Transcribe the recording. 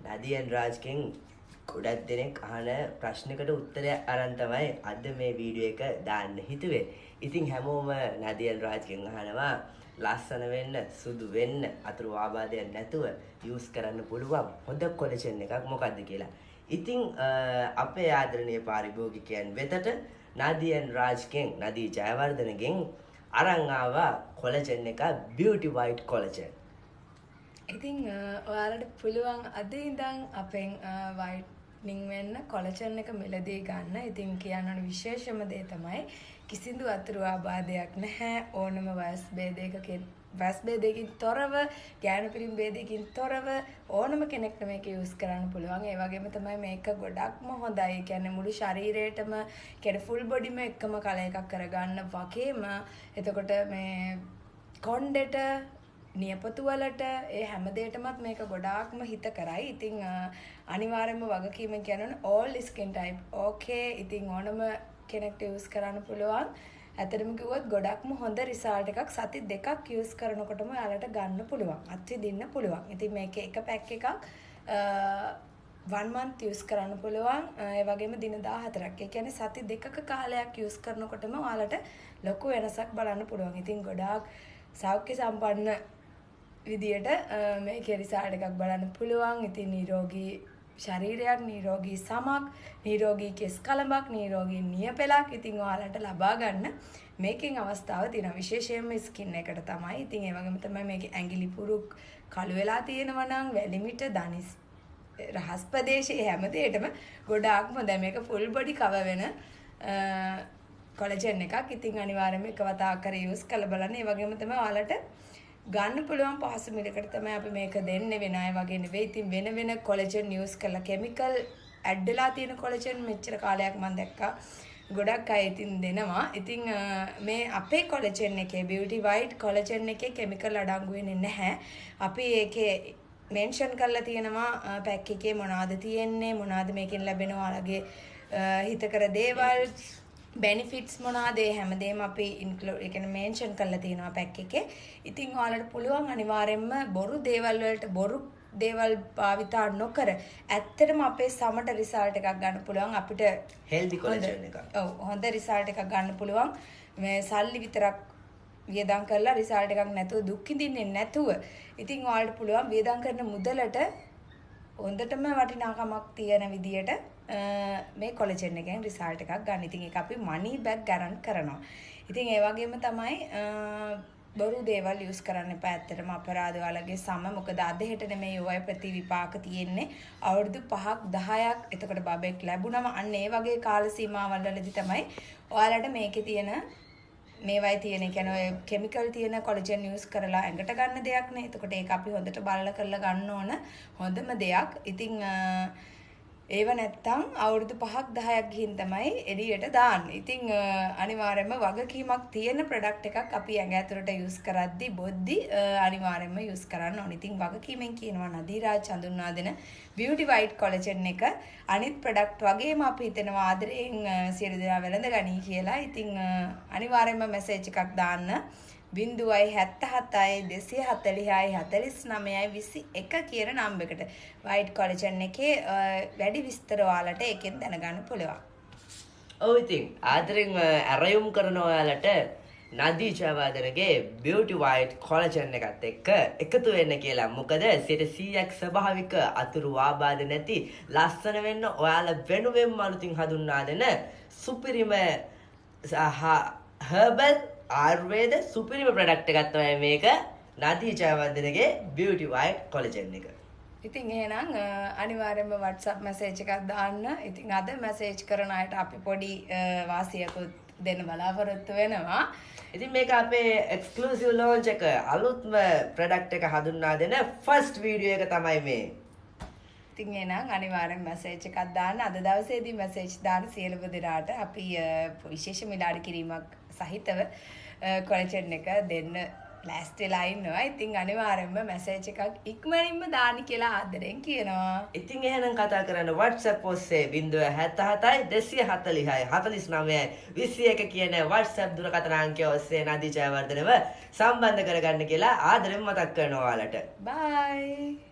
නදියන් රාජ්ගෙන් ගොඩක් දෙනෙක් අහන ප්‍රශ්නකට උත්තරයක් අරන් තමයි අද මේ වීඩියෝ එක දාන්න හිතුවේ. ඉතින් හැමෝම නදියන් රාජ්ගෙන් අහනවා ලස්සන වෙන්න, සුදු වෙන්න, අතුරු ආබාධයක් නැතුව යූස් කරන්න පුළුවන් හොඳ කොලෙජන් එකක් මොකක්ද කියලා. ඉතින් අපේ ආදරණීය පාරිභෝගිකයන් වෙතට නදියන් රාජ්ගෙන්, නදී ජයවර්ධනගෙන් අරන් ආවා කොලෙජන් එක බියුටි වයිට් කොලෙජන්. ඉතින් ඔයාලට පුළුවන් අද ඉඳන් අපෙන් වයිට්නින් වෙන්න කොලජන් එක මිලදී ගන්න. ඉතින් කියන්න ඕන විශේෂම දේ තමයි කිසිදු අතුරු ආබාධයක් නැහැ. ඕනම වයස් භේදයකින් තොරව, ගෑනු පිරිමි භේදයකින් තොරව ඕනම කෙනෙක්ට මේක යූස් කරන්න පුළුවන්. ඒ වගේම තමයි මේක ගොඩක්ම හොඳයි. ඒ කියන්නේ මුළු ශරීරයටම, කියන්නේ ෆුල් බොඩිම එකම කලර් එකක් කරගන්න වගේම එතකොට මේ කොණ්ඩෙට, නියපොතු වලට, ඒ හැම දෙයකටමත් මේක ගොඩාක්ම හිත කරයි. ඉතින් අනිවාර්යයෙන්ම වගකීමෙන් කියනවනේ all skin type okay. ඉතින් ඕනම කෙනෙක්ට යූස් කරන්න පුළුවන්. ඇත්තටම කිව්වොත් ගොඩක්ම හොඳ රිසල්ට් එකක් සති 2ක් යූස් කරනකොටම ඔයාලට ගන්න පුළුවන්. අත්විඳින්න පුළුවන්. ඉතින් මේකේ එක පැක් එකක් 1 month යූස් කරන්න පුළුවන්. ඒ වගේම දින 14ක්. ඒ කියන්නේ සති 2ක කාලයක් යූස් කරනකොටම ඔයාලට ලොකු වෙනසක් බලන්න පුළුවන්. ඉතින් ගොඩාක් සෞඛ්‍ය සම්පන්න විදියට මේකේ රිසල්ට් එකක් බලන්න පුළුවන්. ඉතින් නිරෝගී ශරීරයක්, නිරෝගී සමක්, නිරෝගී කෙස් කලඹක්, නිරෝගී නියපෙලක් ඉතින් ඔයාලට ලබා ගන්න මේකෙන් අවස්ථාව තියෙනවා. විශේෂයෙන්ම ස්කින් එකට තමයි. ඉතින් ඒ වගේම තමයි මේකේ ඇඟිලි පුරුක් කළු වෙලා තියෙනවා නම් වැලිමිට, දනිස්, රහස් ප්‍රදේශයේ හැම දෙයකටම ගොඩාක්ම දැන් මේක ෆුල් බොඩි කවර් වෙන කොලජන් එකක්. ඉතින් අනිවාර්යයෙන්ම එක වතාවක් කර යූස් කරලා බලන්න. ඒ වගේම තමයි ඔයාලට ගන්න පුළුවන් පහසු මිලකට තමයි අපි මේක දෙන්නේ. වෙන අය වගේ නෙවෙයි. ඉතින් වෙන කොලජන් යූස් කරලා කෙමිකල් ඇඩ් වෙලා තියෙන කොලජන් මෙච්චර කාලයක් මම දැක්කා ගොඩක් අය ඉතින් දෙනවා. ඉතින් මේ අපේ කොලජන් එකේ බියුටි වයිට් කොලජන් එකේ කෙමිකල් අඩංගු වෙන්නේ නැහැ. අපි ඒකේ මෙන්ෂන් කරලා තියෙනවා පැක් එකේ මොනවද තියෙන්නේ, මොනවද මේකෙන් ලැබෙන ඔයාලගේ හිතකර දේවල්, benefits මොනවාද, හැමදේම අපි include ඒ කියන්නේ mention කරලා තියෙනවා පැක් එකේ. ඉතින් ඔයාලට පුළුවන් අනිවාර්යයෙන්ම බොරු දේවල් භාවිතා නොකර ඇත්තටම අපේ සමට රිසල්ට් එකක් ගන්න පුළුවන්. අපිට healthy collagen එකක්. ඔව් හොඳ රිසල්ට් එකක් ගන්න පුළුවන්. මේ සල්ලි විතරක් වියදම් කරලා රිසල්ට් එකක් නැතුව දුක් විඳින්නේ නැතුව. ඉතින් ඔයාලට පුළුවන් වියදම් කරන මුදලට හොඳටම වටිනාකමක් තියෙන විදියට මේ කොලජන් එකෙන් රිසල්ට් එකක් ගන්න. ඉතින් ඒක අපි money back guarantee කරනවා. ඉතින් ඒ වගේම තමයි බොරු දේවල් යූස් කරන්න එපා. ඇත්තටම අපරාධ වලගේ සම මොකද අද හෙට නෙමෙයි ඔය ප්‍රතිවිපාක තියෙන්නේ. අවුරුදු 5ක් 10ක් එතකොට බබෙක් ලැබුණම අන්න ඒ වගේ කාල සීමාවල් වලදී තමයි ඔයාලට මේකේ තියෙන මේවයි තියෙන කියන්නේ ඔය කෙමිකල් තියෙන කොලජන් යූස් කරලා ඇඟට ගන්න දෙයක් නේ. එතකොට ඒක අපි හොඳට බලලා කරලා ගන්න ඕන හොඳම දෙයක්. ඉතින් ඒව නැත්තම් අවුරුදු 5ක් 10ක් ගිහින් තමයි එළියට දාන්නේ. ඉතින් අනිවාර්යයෙන්ම වගකීමක් තියෙන ප්‍රොඩක්ට් එකක් අපි ඇඟ ඇතුළට යූස් කරද්දී බොද්දි අනිවාර්යයෙන්ම යූස් කරන්න ඕනේ. ඉතින් වගකීමෙන් කියනවා නදීරාජ් හඳුන්වා දෙන බියුටි වයිට් කොලජන් එක අනිත් ප්‍රොඩක්ට් වගේම අපි හිතනවා ආදරයෙන් සියලු දෙනා වැළඳ ගනී කියලා. ඉතින් අනිවාර්යයෙන්ම මැසේජ් එකක් දාන්න 077 කියන නම්බරයකට වයිට් කොලජන් එකේ වැඩි විස්තර ඔයාලට ඒකෙන් දැනගන්න පුළුවන්. ඔව් ඉතින් ආදරෙන් ඇරයුම් කරන ඔයාලට නදී ජයවර්ධනගේ බියුටි වයිට් කොලජන් එකත් එක්ක එකතු වෙන්න කියලා. මොකද 100% ස්වභාවික අතුරු ආබාධ නැති ලස්සන වෙන්න ඔයාලා වෙනුවෙන්ම අලුතින් හඳුන්වා දෙන සුපිරිම හර්බල් ආයුර්වේද සුපිරිම ප්‍රොඩක්ට් එකක් තමයි මේක නදී ජයවර්ධනගේ බියුටි වයිට් කොලජන් එක. ඉතින් එහෙනම් අනිවාර්යයෙන්ම WhatsApp මැසේජ් එකක් දාන්න. ඉතින් අද මැසේජ් කරන අයට අපි පොඩි වාසියකුත් දෙන්න බලාපොරොත්තු වෙනවා. ඉතින් මේක අපේ එක්ස්ක්ලූසිව් ලොන්ච් එක අලුත්ම ප්‍රොඩක්ට් එක හඳුන්වා දෙන ෆස්ට් වීඩියෝ එක තමයි මේ. ඉතින් එහෙනම් අනිවාර්යෙන් මැසේජ් එකක් දාන්න. අද දවසේදී මැසේජ් දාන සියලුම දෙනාට අපි විශේෂ මිලාඩි කිරීමක් සහිතව කොලජන් එක දෙන්න ලෑස්ති වෙලා ඉන්නවා. ඉතින් අනිවාර්යෙන්ම මැසේජ් එකක් ඉක්මනින්ම දාන්න කියලා ආදරෙන් කියනවා. ඉතින් එහෙනම් කතා කරන්න WhatsApp ඔස්සේ 077 240 49 21 කියන WhatsApp දුරකථන අංකය ඔස්සේ නදී ජයවර්ධනව සම්බන්ධ කරගන්න කියලා ආදරෙන් මතක් කරනවා ඔයාලට. බයි.